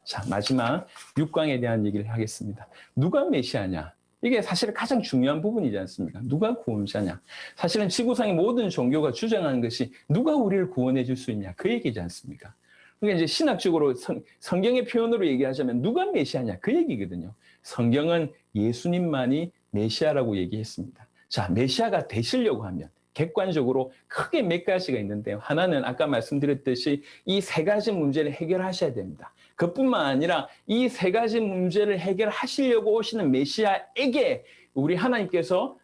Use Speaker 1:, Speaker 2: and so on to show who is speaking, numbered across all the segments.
Speaker 1: 자, 마지막 6광에 대한 얘기를 하겠습니다. 누가 메시아냐? 이게 사실 가장 중요한 부분이지 않습니까? 누가 구원자냐? 사실은 지구상의 모든 종교가 주장하는 것이 누가 우리를 구원해 줄 수 있냐? 그 얘기지 않습니까? 그러니까 이제 신학적으로 성경의 표현으로 얘기하자면 누가 메시아냐? 그 얘기거든요. 성경은 예수님만이 메시아라고 얘기했습니다. 자, 메시아가 되시려고 하면 객관적으로 크게 몇 가지가 있는데요. 하나는 아까 말씀드렸듯이 이 세 가지 문제를 해결하셔야 됩니다. 그뿐만 아니라 이 세 가지 문제를 해결하시려고 오시는 메시아에게 우리 하나님께서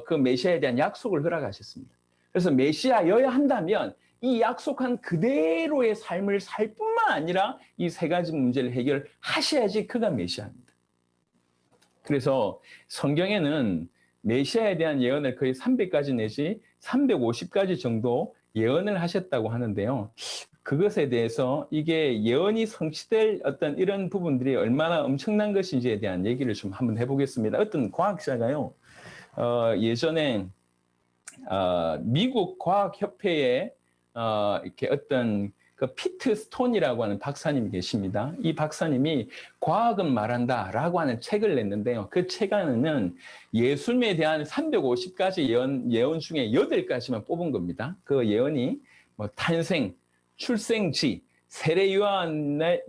Speaker 1: 그 메시아에 대한 약속을 허락하셨습니다. 그래서 메시아여야 한다면 이 약속한 그대로의 삶을 살 뿐만 아니라 이 세 가지 문제를 해결하셔야지 그가 메시아입니다. 그래서 성경에는 메시아에 대한 예언을 거의 300가지 내지 350가지 정도 예언을 하셨다고 하는데요. 그것에 대해서 이게 예언이 성취될 어떤 이런 부분들이 얼마나 엄청난 것인지에 대한 얘기를 좀 한번 해보겠습니다. 어떤 과학자가요, 예전에 미국 과학협회에 이렇게 어떤 그 피트 스톤이라고 하는 박사님이 계십니다. 이 박사님이 과학은 말한다라고 하는 책을 냈는데요. 그 책 안에는 예수님에 대한 350가지 예언 중에 8가지만 뽑은 겁니다. 그 예언이 뭐 탄생, 출생지, 세례요한의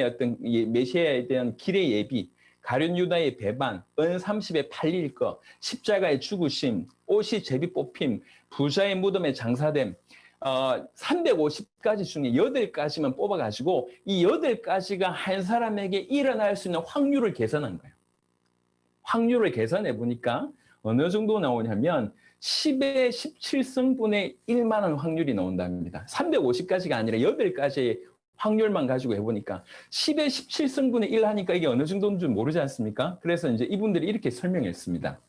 Speaker 1: 어떤 메시아에 대한 길의 예비, 가룟 유다의 배반, 은 30에 팔릴 것, 십자가의 죽으심, 옷이 제비 뽑힘, 부자의 무덤에 장사됨, 350가지 중에 8가지만 뽑아가지고 이 8가지가 한 사람에게 일어날 수 있는 확률을 계산한 거예요. 확률을 계산해 보니까 어느 정도 나오냐면 10의 17승분의 1만한 확률이 나온답니다. 350가지가 아니라 8가지의 확률만 가지고 해보니까 10의 17승분의 1 하니까 이게 어느 정도인 줄 모르지 않습니까? 그래서 이제 이분들이 이렇게 설명했습니다.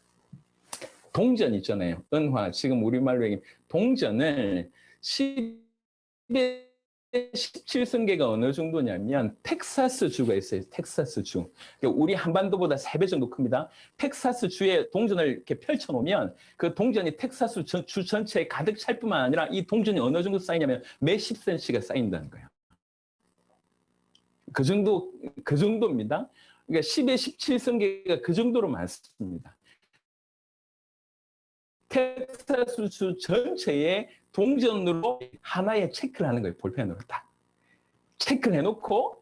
Speaker 1: 동전 있잖아요. 은화. 지금 우리말로 얘기하면 동전을 10의 17승계가 어느 정도냐면 텍사스 주가 있어요. 텍사스 주. 우리 한반도보다 3배 정도 큽니다. 텍사스 주에 동전을 이렇게 펼쳐놓으면 그 동전이 텍사스 주 전체에 가득 찰 뿐만 아니라 이 동전이 어느 정도 쌓이냐면 몇십 센치가 쌓인다는 거예요. 그 정도입니다. 그러니까 10의 17승계가 그 정도로 많습니다. 텍사스 주 전체에 동전으로 하나에 체크를 하는 거예요. 볼펜으로 딱. 체크를 해놓고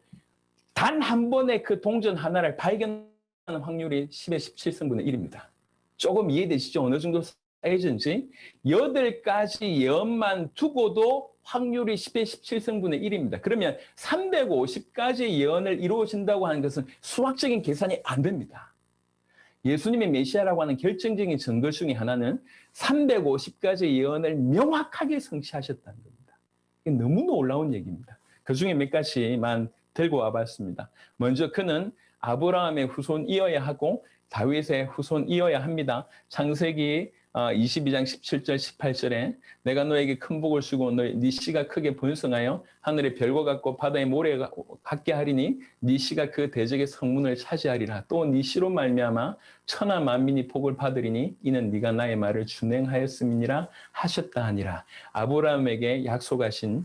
Speaker 1: 단 한 번에 그 동전 하나를 발견하는 확률이 10의 17승분의 1입니다. 조금 이해되시죠? 어느 정도 사이즈인지. 8가지 예언만 두고도 확률이 10의 17승분의 1입니다. 그러면 350가지 예언을 이루어진다고 하는 것은 수학적인 계산이 안 됩니다. 예수님의 메시아라고 하는 결정적인 증거 중에 하나는 350가지 예언을 명확하게 성취하셨다는 겁니다. 이게 너무 놀라운 얘기입니다. 그 중에 몇 가지만 들고 와봤습니다. 먼저 그는 아브라함의 후손이어야 하고 다윗의 후손이어야 합니다. 창세기 22장 17절 18절에 내가 너에게 큰 복을 주고 네 씨가 크게 번성하여 하늘의 별과 같고 바다의 모래 같게 하리니 네 씨가 그 대적의 성문을 차지하리라. 또 네 씨로 말미암아 천하 만민이 복을 받으리니 이는 네가 나의 말을 준행하였음이니라 하셨다 하니라. 아브라함에게 약속하신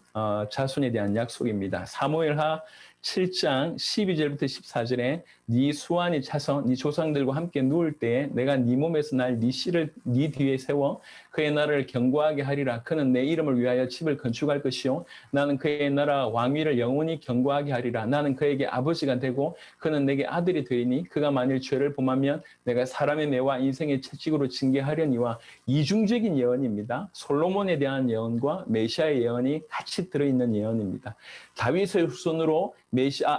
Speaker 1: 자손에 대한 약속입니다. 사무엘하 7장 12절부터 14절에 네 수완이 차서 네 조상들과 함께 누울 때에 내가 네 몸에서 날 네 씨를 네 뒤에 세워 그의 나라를 견고하게 하리라. 그는 내 이름을 위하여 집을 건축할 것이요 나는 그의 나라 왕위를 영원히 견고하게 하리라. 나는 그에게 아버지가 되고 그는 내게 아들이 되리니 그가 만일 죄를 범하면 내가 사람의 매와 인생의 채찍으로 징계하려니와. 이중적인 예언입니다. 솔로몬에 대한 예언과 메시아의 예언이 같이 들어있는 예언입니다. 다윗의 후손으로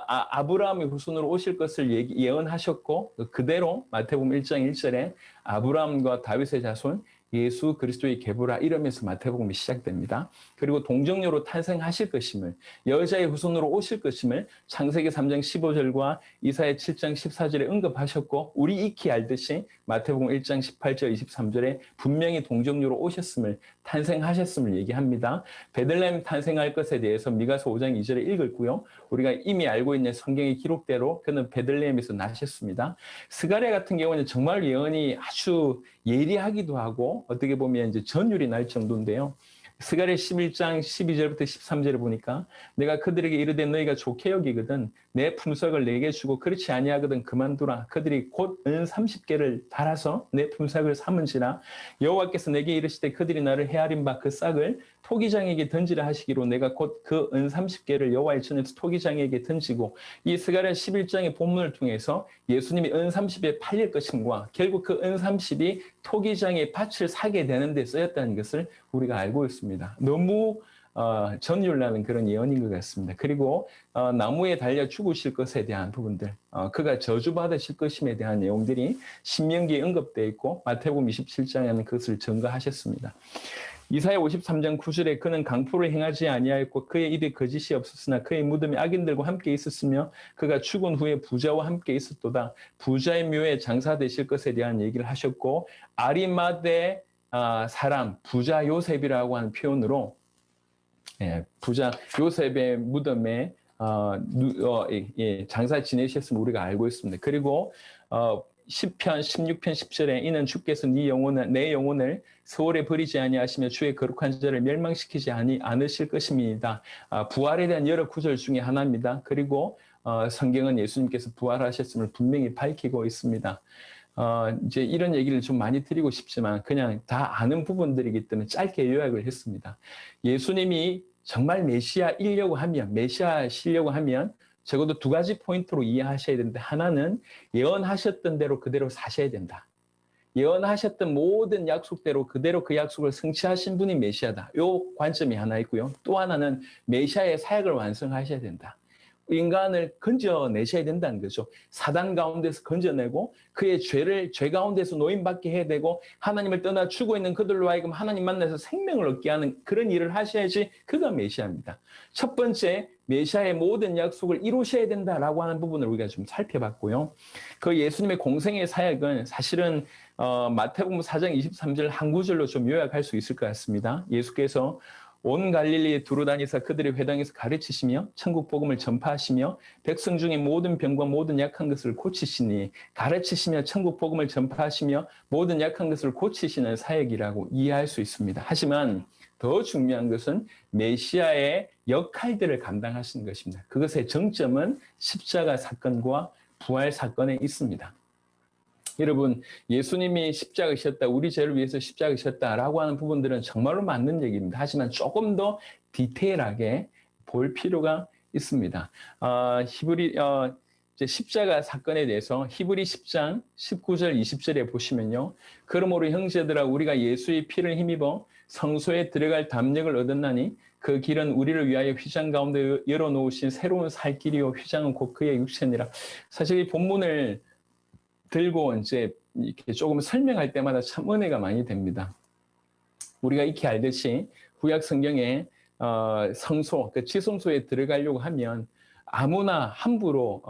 Speaker 1: 아브라함의 후손으로 오실 것을 예언하셨고 그대로 마태복음 1장 1절에 아브라함과 다윗의 자손 예수 그리스도의 계보라 이러면서 마태복음이 시작됩니다. 그리고 동정녀로 탄생하실 것임을, 여자의 후손으로 오실 것임을 창세기 3장 15절과 이사야 7장 14절에 언급하셨고 우리 익히 알듯이 마태복음 1장 18절 23절에 분명히 동정녀로 오셨음을, 탄생하셨음을 얘기합니다. 베들레헴 탄생할 것에 대해서 미가서 5장 2절에 읽었고요. 우리가 이미 알고 있는 성경의 기록대로 그는 베들레헴에서 나셨습니다. 스가랴 같은 경우는 정말 예언이 아주 예리하기도 하고 어떻게 보면 이제 전율이 날 정도인데요. 스가랴 11장 12절부터 13절을 보니까 내가 그들에게 이르되 너희가 좋게 여기거든 내 품삯을 내게 주고 그렇지 아니하거든 그만두라. 그들이 곧 은 30개를 달아서 내 품삯을 삼은지라. 여호와께서 내게 이르시되 그들이 나를 헤아린 바 그 싹을 토기장에게 던지라 하시기로 내가 곧 그 은 30개를 여호와의 전에서 토기장에게 던지고. 이 스가랴 11장의 본문을 통해서 예수님이 은 30에 팔릴 것임과 결국 그 은 30이 토기장의 밭을 사게 되는 데 쓰였다는 것을 우리가 알고 있습니다. 너무 전율나는 그런 예언인 것 같습니다. 그리고 나무에 달려 죽으실 것에 대한 부분들, 그가 저주받으실 것임에 대한 내용들이 신명기에 언급되어 있고 마태복음 27장에는 그것을 증거하셨습니다. 이사야 53장 9절에 그는 강포를 행하지 아니하였고 그의 입에 거짓이 없었으나 그의 무덤이 악인들과 함께 있었으며 그가 죽은 후에 부자와 함께 있었도다. 부자의 묘에 장사되실 것에 대한 얘기를 하셨고 아리마대 사람 부자 요셉이라고 하는 표현으로 부자 요셉의 무덤에 장사 지내셨음을 우리가 알고 있습니다. 그리고 시편 16편 10절에 이는 주께서 내 영혼을 세월에 버리지 아니하시며 주의 거룩한 자를 멸망시키지 않으실 것입니다. 부활에 대한 여러 구절 중에 하나입니다. 그리고 성경은 예수님께서 부활하셨음을 분명히 밝히고 있습니다. 이제 이런 얘기를 좀 많이 드리고 싶지만 그냥 다 아는 부분들이기 때문에 짧게 요약을 했습니다. 예수님이 정말 메시아이려고 하면, 메시아시려고 하면 적어도 두 가지 포인트로 이해하셔야 되는데 하나는 예언하셨던 대로 그대로 사셔야 된다. 예언하셨던 모든 약속대로 그대로 그 약속을 성취하신 분이 메시아다. 이 관점이 하나 있고요. 또 하나는 메시아의 사역을 완성하셔야 된다. 인간을 건져내셔야 된다는 거죠. 사단 가운데서 건져내고 그의 죄 가운데서 노임받게 해야 되고 하나님을 떠나 죽어 있는 그들로 하여금 하나님 만나서 생명을 얻게 하는 그런 일을 하셔야지 그가 메시아입니다. 첫 번째, 메시아의 모든 약속을 이루셔야 된다라고 하는 부분을 우리가 좀 살펴봤고요. 그 예수님의 공생의 사역은 사실은 마태복음 4장 23절 한 구절로 좀 요약할 수 있을 것 같습니다. 예수께서 온 갈릴리에 두루다니사 그들의 회당에서 가르치시며 천국 복음을 전파하시며 백성 중에 모든 병과 모든 약한 것을 고치시니 가르치시며 천국 복음을 전파하시며 모든 약한 것을 고치시는 사역이라고 이해할 수 있습니다. 하지만 더 중요한 것은 메시아의 역할들을 감당하시는 것입니다. 그것의 정점은 십자가 사건과 부활 사건에 있습니다. 여러분, 예수님이 십자가셨다, 우리 죄를 위해서 십자가셨다라고 하는 부분들은 정말로 맞는 얘기입니다. 하지만 조금 더 디테일하게 볼 필요가 있습니다. 이제 십자가 사건에 대해서 히브리 10장 19절 20절에 보시면요. 그러므로 형제들아 우리가 예수의 피를 힘입어 성소에 들어갈 담력을 얻었나니 그 길은 우리를 위하여 휘장 가운데 열어놓으신 새로운 살 길이요 휘장은 곧 그의 육체니라. 사실 이 본문을 들고 이제 이렇게 조금 설명할 때마다 참 은혜가 많이 됩니다. 우리가 익히 알듯이 구약 성경에 성소, 그 지성소에 들어가려고 하면 아무나 함부로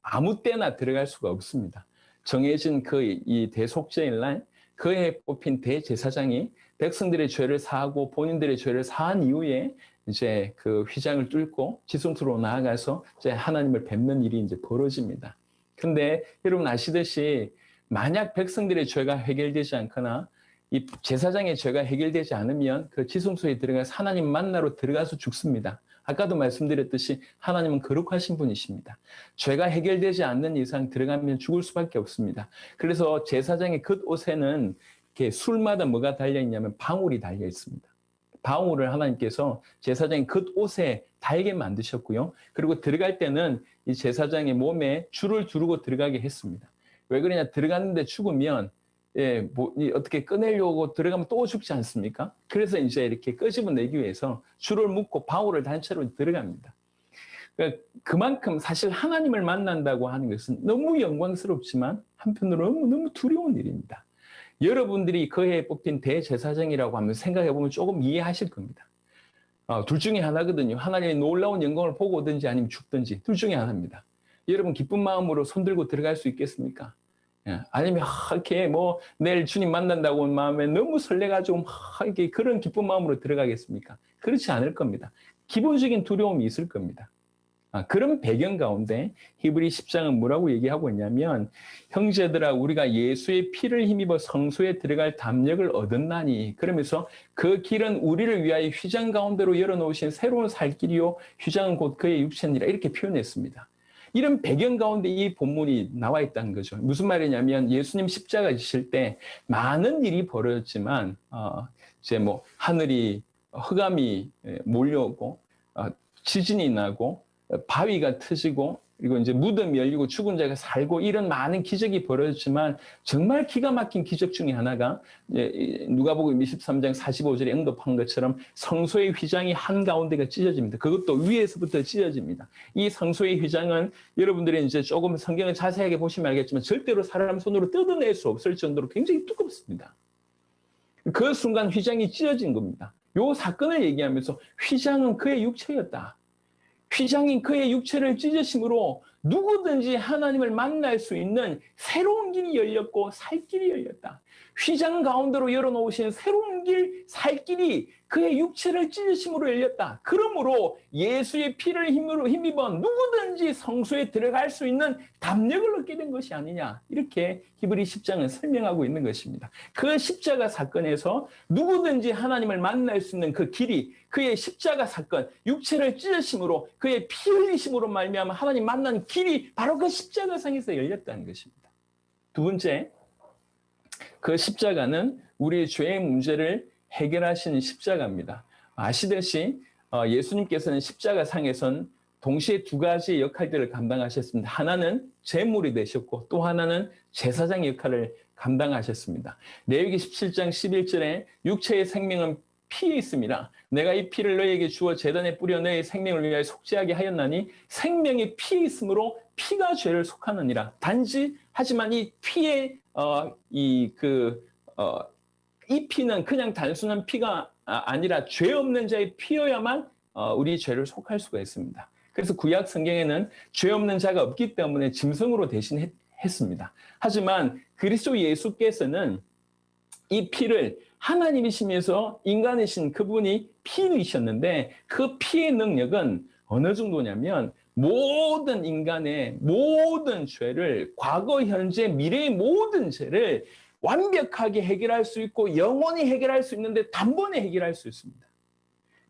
Speaker 1: 아무 때나 들어갈 수가 없습니다. 정해진 이 대속죄일 날 그에 뽑힌 대제사장이 백성들의 죄를 사하고 본인들의 죄를 사한 이후에 이제 그 휘장을 뚫고 지성소로 나아가서 이제 하나님을 뵙는 일이 이제 벌어집니다. 근데 여러분 아시듯이 만약 백성들의 죄가 해결되지 않거나 이 제사장의 죄가 해결되지 않으면 그 지성소에 들어가서 하나님 만나러 들어가서 죽습니다. 아까도 말씀드렸듯이 하나님은 거룩하신 분이십니다. 죄가 해결되지 않는 이상 들어가면 죽을 수밖에 없습니다. 그래서 제사장의 겉옷에는 이렇게 술마다 뭐가 달려있냐면 방울이 달려 있습니다. 방울을 하나님께서 제사장의 겉옷에 달게 만드셨고요. 그리고 들어갈 때는 이 제사장의 몸에 줄을 두르고 들어가게 했습니다. 왜 그러냐? 들어갔는데 죽으면 어떻게 꺼내려고 들어가면 또 죽지 않습니까? 그래서 이제 이렇게 끄집어내기 위해서 줄을 묶고 방울을 단 채로 들어갑니다. 그러니까 그만큼 사실 하나님을 만난다고 하는 것은 너무 영광스럽지만 한편으로 너무 두려운 일입니다. 여러분들이 그에 뽑힌 대제사장이라고 하면 생각해보면 조금 이해하실 겁니다. 둘 중에 하나거든요. 하나님의 놀라운 영광을 보고 오든지 아니면 죽든지 둘 중에 하나입니다. 여러분 기쁜 마음으로 손들고 들어갈 수 있겠습니까? 아니면 이렇게 내일 주님 만난다고 마음에 너무 설레가지고 이렇게 그런 기쁜 마음으로 들어가겠습니까? 그렇지 않을 겁니다. 기본적인 두려움이 있을 겁니다. 그런 배경 가운데 히브리 10장은 뭐라고 얘기하고 있냐면 형제들아 우리가 예수의 피를 힘입어 성소에 들어갈 담력을 얻었나니 그러면서 그 길은 우리를 위하여 휘장 가운데로 열어놓으신 새로운 살 길이요 휘장은 곧 그의 육체니라 이렇게 표현했습니다. 이런 배경 가운데 이 본문이 나와 있다는 거죠. 무슨 말이냐면 예수님 십자가 지실 때 많은 일이 벌어졌지만 이제 뭐 하늘이 흑암이 몰려오고 지진이 나고 바위가 트지고 그리고 이제 무덤이 열리고 죽은 자가 살고 이런 많은 기적이 벌어졌지만 정말 기가 막힌 기적 중에 하나가 누가복음 23장 45절에 언급한 것처럼 성소의 휘장이 한가운데가 찢어집니다. 그것도 위에서부터 찢어집니다. 이 성소의 휘장은 여러분들이 이제 조금 성경을 자세하게 보시면 알겠지만 절대로 사람 손으로 뜯어낼 수 없을 정도로 굉장히 두껍습니다. 그 순간 휘장이 찢어진 겁니다. 이 사건을 얘기하면서 휘장은 그의 육체였다. 휘장인 그의 육체를 찢으심으로 누구든지 하나님을 만날 수 있는 새로운 길이 열렸고 살 길이 열렸다. 휘장 가운데로 열어놓으신 새로운 길, 살 길이 그의 육체를 찢으심으로 열렸다. 그러므로 예수의 피를 힘입어 누구든지 성소에 들어갈 수 있는 담력을 얻게 된 것이 아니냐. 이렇게 히브리 10장은 설명하고 있는 것입니다. 그 십자가 사건에서 누구든지 하나님을 만날 수 있는 그 길이 그의 십자가 사건, 육체를 찢으심으로 그의 피 흘리심으로 말미암아 하나님 만난 길이 바로 그 십자가상에서 열렸다는 것입니다. 두 번째, 그 십자가는 우리의 죄의 문제를 해결하시는 십자가입니다. 아시듯이 예수님께서는 십자가상에선 동시에 두 가지 역할들을 감당하셨습니다. 하나는 제물이 되셨고 또 하나는 제사장 역할을 감당하셨습니다. 레위기 17장 11절에 육체의 생명은 피에 있습니다. 내가 이 피를 너희에게 주어 제단에 뿌려 너희의 생명을 위하여 속죄하게 하였나니 생명이 피에 있으므로 피가 죄를 속하느니라. 단지 하지만 이 피의 이 피는 그냥 단순한 피가 아니라 죄 없는 자의 피여야만 우리 죄를 속할 수가 있습니다. 그래서 구약 성경에는 죄 없는 자가 없기 때문에 짐승으로 대신했습니다. 하지만 그리스도 예수께서는 이 피를 하나님이시면서 인간이신 그분이 피이셨는데 그 피의 능력은 어느 정도냐면 모든 인간의 모든 죄를 과거, 현재, 미래의 모든 죄를 완벽하게 해결할 수 있고 영원히 해결할 수 있는데 단번에 해결할 수 있습니다.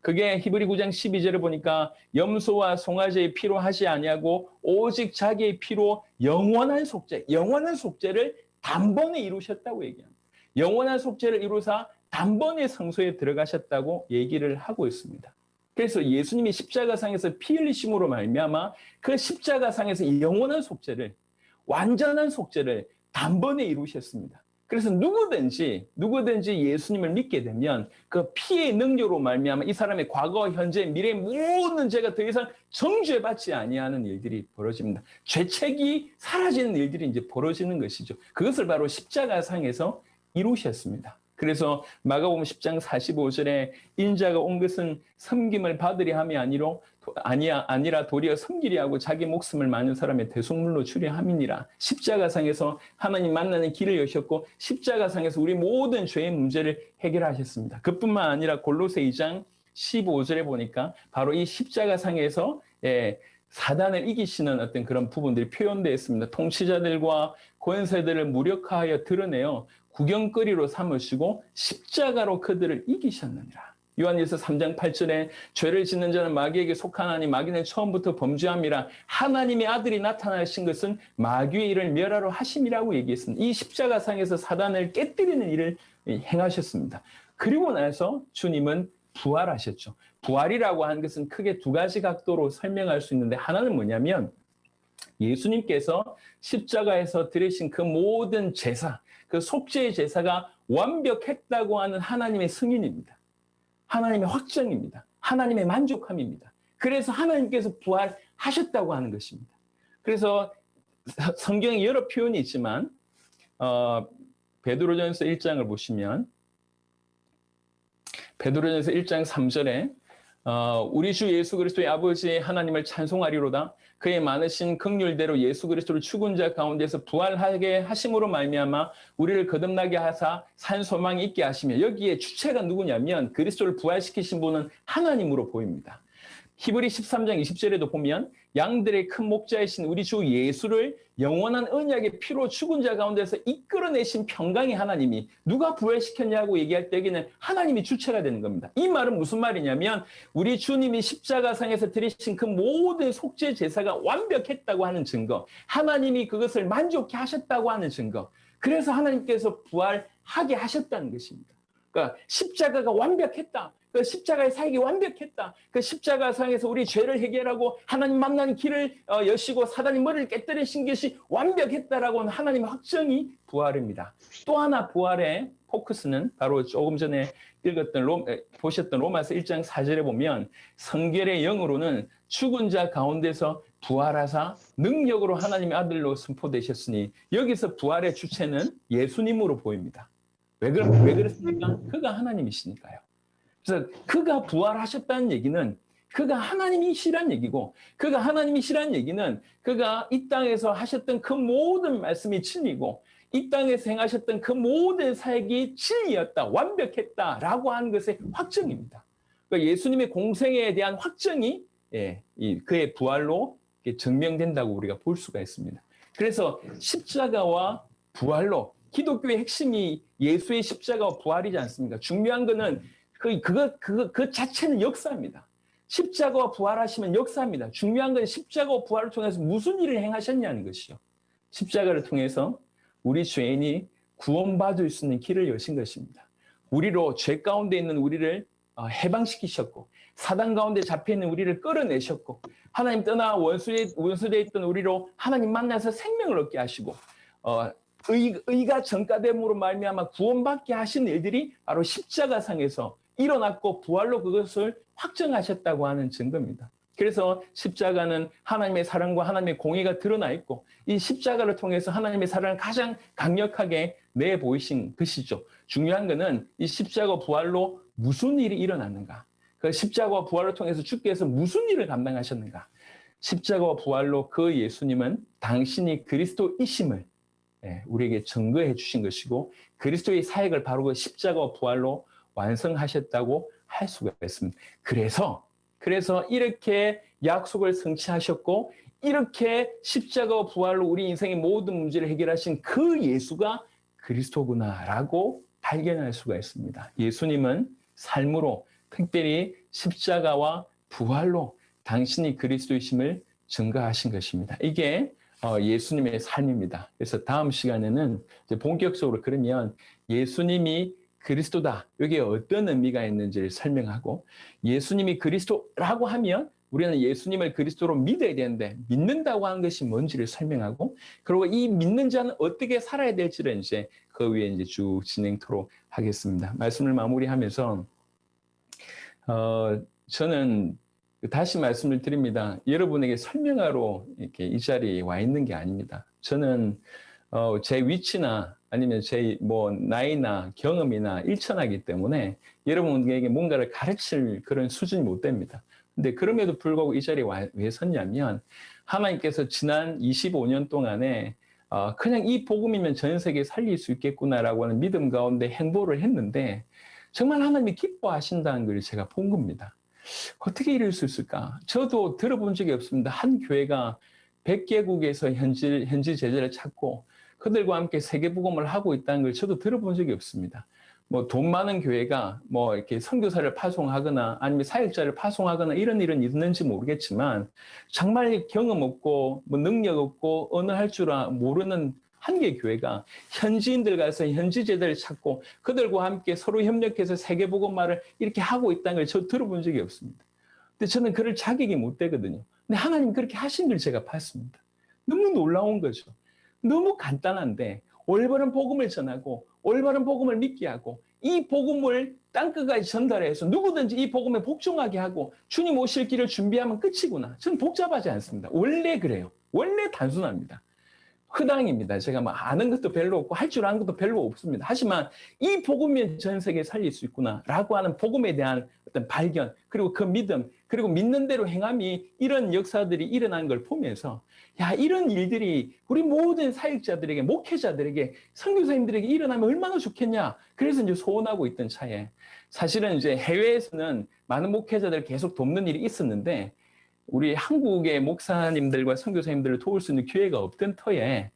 Speaker 1: 그게 히브리 9장 12절을 보니까 염소와 송아지의 피로 하지 아니하고 오직 자기의 피로 영원한 속죄를 단번에 이루셨다고 얘기합니다. 영원한 속죄를 이루사 단번에 성소에 들어가셨다고 얘기를 하고 있습니다. 그래서 예수님이 십자가상에서 피 흘리심으로 말미암아 그 십자가상에서 영원한 속죄를 완전한 속죄를 단번에 이루셨습니다. 그래서 누구든지 예수님을 믿게 되면 그 피의 능력으로 말미암아 이 사람의 과거, 현재, 미래 모든 죄가 더 이상 정죄받지 아니하는 일들이 벌어집니다. 죄책이 사라지는 일들이 이제 벌어지는 것이죠. 그것을 바로 십자가상에서 이루셨습니다. 그래서 마가복음 10장 45절에 인자가 온 것은 섬김을 받으려 함이 아니라 도리어 섬기려 하고 자기 목숨을 많은 사람의 대속물로 주려 함이니라. 십자가상에서 하나님 만나는 길을 여셨고 십자가상에서 우리 모든 죄의 문제를 해결하셨습니다. 그뿐만 아니라 골로새 2장 15절에 보니까 바로 이 십자가상에서 사단을 이기시는 어떤 그런 부분들이 표현되어 있습니다. 통치자들과 권세들을 무력화하여 드러내어 구경거리로 삼으시고 십자가로 그들을 이기셨느니라. 요한일서 3장 8절에 죄를 짓는 자는 마귀에게 속하나니 마귀는 처음부터 범죄함이라. 하나님의 아들이 나타나신 것은 마귀의 일을 멸하러 하심이라고 얘기했습니다. 이 십자가상에서 사단을 깨뜨리는 일을 행하셨습니다. 그리고 나서 주님은 부활하셨죠. 부활이라고 하는 것은 크게 두 가지 각도로 설명할 수 있는데 하나는 뭐냐면 예수님께서 십자가에서 드리신 그 모든 제사, 그 속죄의 제사가 완벽했다고 하는 하나님의 승인입니다. 하나님의 확정입니다. 하나님의 만족함입니다. 그래서 하나님께서 부활하셨다고 하는 것입니다. 그래서 성경에 여러 표현이 있지만 베드로전서 1장을 보시면 베드로전서 1장 3절에 우리 주 예수 그리스도의 아버지 하나님을 찬송하리로다. 그의 많으신 긍휼대로 예수 그리스도를 죽은 자 가운데서 부활하게 하심으로 말미암아 우리를 거듭나게 하사 산 소망이 있게 하시며 여기에 주체가 누구냐면 그리스도를 부활시키신 분은 하나님으로 보입니다. 히브리 13장 20절에도 보면 양들의 큰 목자이신 우리 주 예수를 영원한 언약의 피로 죽은 자 가운데서 이끌어내신 평강의 하나님이 누가 부활시켰냐고 얘기할 때 여기는 하나님이 주체가 되는 겁니다. 이 말은 무슨 말이냐면 우리 주님이 십자가상에서 드리신 그 모든 속죄 제사가 완벽했다고 하는 증거, 하나님이 그것을 만족해 하셨다고 하는 증거, 그래서 하나님께서 부활하게 하셨다는 것입니다. 그러니까 십자가가 완벽했다. 그 십자가의 사역이 완벽했다. 그 십자가상에서 우리 죄를 해결하고 하나님 만나는 길을 여시고 사단의 머리를 깨뜨리신 것이 완벽했다라고 하는 하나님의 확정이 부활입니다. 또 하나 부활의 포커스는 바로 조금 전에 보셨던 로마서 1장 4절에 보면 성결의 영으로는 죽은 자 가운데서 부활하사 능력으로 하나님의 아들로 선포되셨으니 여기서 부활의 주체는 예수님으로 보입니다. 왜 그렇습니까? 그가 하나님이시니까요. 그래서 그가 부활하셨다는 얘기는 그가 하나님이시란 얘기고, 그가 하나님이시란 얘기는 그가 이 땅에서 하셨던 그 모든 말씀이 진리고 이 땅에서 행하셨던 그 모든 사역이 진리였다, 완벽했다라고 하는 것의 확정입니다. 그러니까 예수님의 공생애에 대한 확정이 그의 부활로 증명된다고 우리가 볼 수가 있습니다. 그래서 십자가와 부활로 기독교의 핵심이 예수의 십자가와 부활이지 않습니까? 중요한 거는 그 자체는 역사입니다. 십자가와 부활하시면 역사입니다. 중요한 건 십자가와 부활을 통해서 무슨 일을 행하셨냐는 것이요. 십자가를 통해서 우리 죄인이 구원받을 수 있는 길을 여신 것입니다. 우리로 죄 가운데 있는 우리를 해방시키셨고 사단 가운데 잡혀있는 우리를 끌어내셨고 하나님 떠나 원수되어 있던 우리로 하나님 만나서 생명을 얻게 하시고 의가 전가됨으로 말미암아 구원받게 하신 일들이 바로 십자가상에서 일어났고 부활로 그것을 확정하셨다고 하는 증거입니다. 그래서 십자가는 하나님의 사랑과 하나님의 공의가 드러나 있고 이 십자가를 통해서 하나님의 사랑을 가장 강력하게 내보이신 것이죠. 중요한 것은 이 십자가 부활로 무슨 일이 일어났는가? 그 십자가와 부활을 통해서 주께서 무슨 일을 감당하셨는가? 십자가와 부활로 그 예수님은 당신이 그리스도이심을 우리에게 증거해 주신 것이고 그리스도의 사역을 바로 그 십자가와 부활로 완성하셨다고 할 수가 있습니다. 그래서 이렇게 약속을 성취하셨고 이렇게 십자가와 부활로 우리 인생의 모든 문제를 해결하신 그 예수가 그리스도구나라고 발견할 수가 있습니다. 예수님은 삶으로 특별히 십자가와 부활로 당신이 그리스도이심을 증거하신 것입니다. 이게 예수님의 삶입니다. 그래서 다음 시간에는 이제 본격적으로 그러면 예수님이 그리스도다. 여기에 어떤 의미가 있는지를 설명하고 예수님이 그리스도라고 하면 우리는 예수님을 그리스도로 믿어야 되는데 믿는다고 하는 것이 뭔지를 설명하고 그리고 이 믿는 자는 어떻게 살아야 될지를 이제 그 위에 이제 쭉 진행토록 하겠습니다. 말씀을 마무리하면서 저는 다시 말씀을 드립니다. 여러분에게 설명하러 이렇게 이 자리에 와 있는 게 아닙니다. 저는 제 위치나 아니면 제 나이나 경험이나 일천하기 때문에 여러분에게 뭔가를 가르칠 그런 수준이 못 됩니다. 근데 그럼에도 불구하고 이 자리에 왜 섰냐면 하나님께서 지난 25년 동안에 그냥 이 복음이면 전 세계에 살릴 수 있겠구나라고 하는 믿음 가운데 행보를 했는데 정말 하나님이 기뻐하신다는 걸 제가 본 겁니다. 어떻게 이럴 수 있을까? 저도 들어본 적이 없습니다. 한 교회가 100개국에서 현지 제자를 찾고 그들과 함께 세계복음을 하고 있다는 걸 저도 들어본 적이 없습니다. 돈 많은 교회가 이렇게 선교사를 파송하거나 아니면 사역자를 파송하거나 이런 일은 있는지 모르겠지만 정말 경험 없고 능력 없고 언어할 줄 모르는 한 개 교회가 현지인들 가서 현지 제자를 찾고 그들과 함께 서로 협력해서 세계복음화를 이렇게 하고 있다는 걸 저 들어본 적이 없습니다. 근데 저는 그럴 자격이 못 되거든요. 근데 하나님 그렇게 하신 걸 제가 봤습니다. 너무 놀라운 거죠. 너무 간단한데 올바른 복음을 전하고 올바른 복음을 믿게 하고 이 복음을 땅끝까지 전달해서 누구든지 이 복음에 복종하게 하고 주님 오실 길을 준비하면 끝이구나. 저는 복잡하지 않습니다. 원래 그래요. 원래 단순합니다. 허당입니다. 제가 뭐 아는 것도 별로 없고 할 줄 아는 것도 별로 없습니다. 하지만 이 복음이 전 세계에 살릴 수 있구나라고 하는 복음에 대한 어떤 발견, 그리고 그 믿음, 그리고 믿는 대로 행함이 이런 역사들이 일어나는 걸 보면서 야, 이런 일들이 우리 모든 사역자들에게, 목회자들에게, 선교사님들에게 일어나면 얼마나 좋겠냐. 그래서 이제 소원하고 있던 차에 사실은 이제 해외에서는 많은 목회자들을 계속 돕는 일이 있었는데 우리 한국의 목사님들과 선교사님들을 도울 수 있는 기회가 없던 터에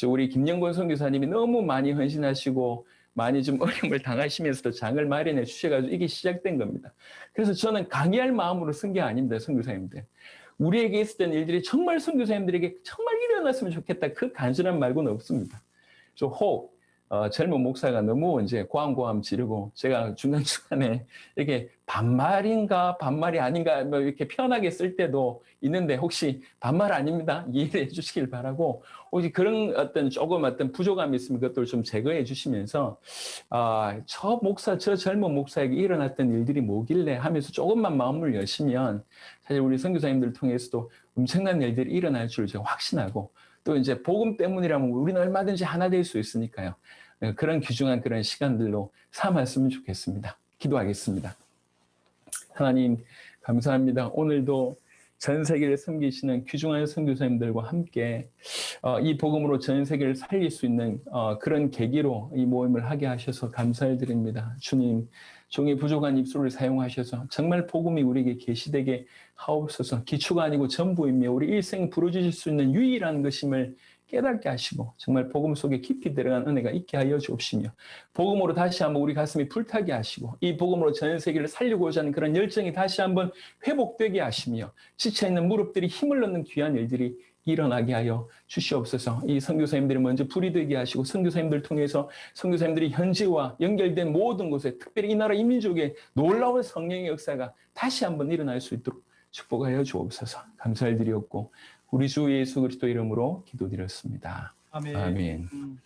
Speaker 1: 우리 김영권 선교사님이 너무 많이 헌신하시고 많이 좀 어려움을 당하시면서도 장을 마련해 주셔가지고 이게 시작된 겁니다. 그래서 저는 강의할 마음으로 쓴 게 아닙니다, 선교사님들. 우리에게 있었던 일들이 정말 선교사님들에게 정말 일어났으면 좋겠다. 그 간절함 말고는 없습니다. 혹 젊은 목사가 너무 이제 고함고함 지르고 제가 중간중간에 이렇게 반말인가 반말이 아닌가 뭐 이렇게 편하게 쓸 때도 있는데 혹시 반말 아닙니다. 이해해 주시길 바라고 혹시 그런 어떤 조금 어떤 부족함이 있으면 그것들을 좀 제거해 주시면서 저 젊은 목사에게 일어났던 일들이 뭐길래 하면서 조금만 마음을 여시면 사실 우리 선교사님들 통해서도 엄청난 일들이 일어날 줄 제가 확신하고 또 이제 복음 때문이라면 우리는 얼마든지 하나 될 수 있으니까요. 그런 귀중한 그런 시간들로 삼았으면 좋겠습니다. 기도하겠습니다. 하나님 감사합니다. 오늘도 전 세계를 섬기시는 귀중한 선교사님들과 함께 이 복음으로 전 세계를 살릴 수 있는 그런 계기로 이 모임을 하게 하셔서 감사드립니다. 주님, 종의 부족한 입술을 사용하셔서 정말 복음이 우리에게 계시되게 하옵소서. 기초가 아니고 전부이며 우리 일생 부르짖을 수 있는 유일한 것임을 깨닫게 하시고 정말 복음 속에 깊이 들어간 은혜가 있게 하여 주옵시며 복음으로 다시 한번 우리 가슴이 불타게 하시고 이 복음으로 전 세계를 살리고자 하는 그런 열정이 다시 한번 회복되게 하시며 지쳐있는 무릎들이 힘을 얻는 귀한 일들이 일어나게 하여 주시옵소서. 이 선교사님들이 먼저 불이 되게 하시고 선교사님들 통해서 선교사님들이 현지와 연결된 모든 곳에 특별히 이 나라 이민족의 놀라운 성령의 역사가 다시 한번 일어날 수 있도록 축복하여 주옵소서. 감사를 드리옵고 우리 주 예수 그리스도 이름으로 기도드렸습니다. 아멘.